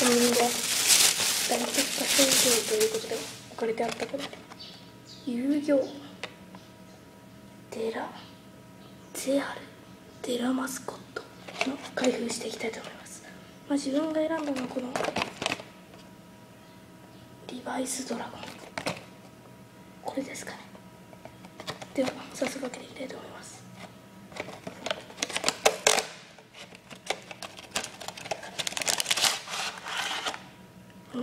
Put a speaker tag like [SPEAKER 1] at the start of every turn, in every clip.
[SPEAKER 1] コンビニで大特価商品ということで置かれてあったこれ遊戯ゼアルデラマスコットの開封していきたいと思います。自分が選んだのはこのリバイスドラゴン、これですかね。では早速開けていきたいと思います。こん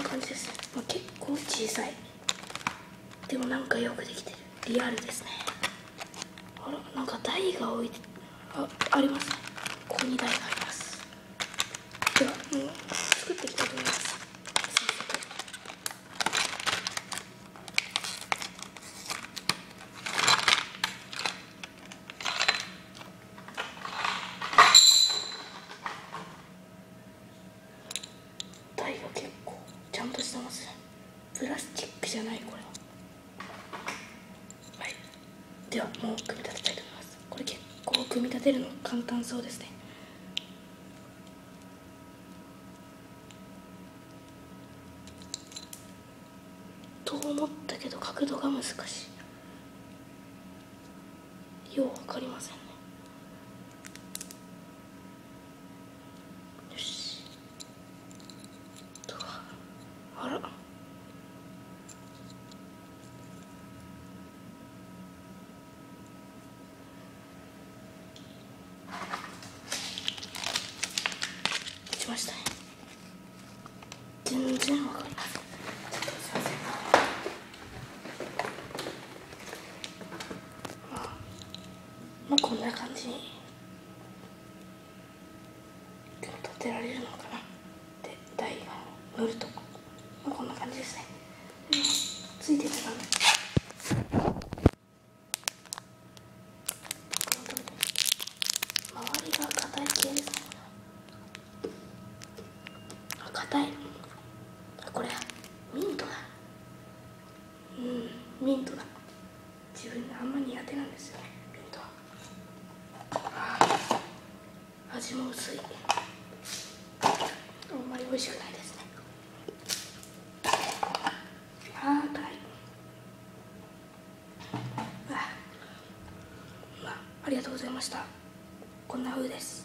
[SPEAKER 1] な感じですね。結構小さい。でもなんかよくできてる。リアルですね。あら、なんか台が置いてありますね。ここに台があります。では作っていきたいと思います。台が結構ちゃんとしてますね。プラスチックじゃない、これは。はい、ではもう組み立てたいと思います。これ結構組み立てるの簡単そうですね。と思ったけど角度が難しい。よう分かりませんね。よし。あら、できましたね。全然分かりません。すいません。こんな感じに組み立てられるのかな。で台が乗るとこんな感じですね。ついてたら周りが硬い系ですね。硬い。これミントだ。ミントだ。自分あんま苦手なんですよね、ミントは。味も薄い。あんまり美味しくないですね。辛い。ありがとうございました。こんな風です。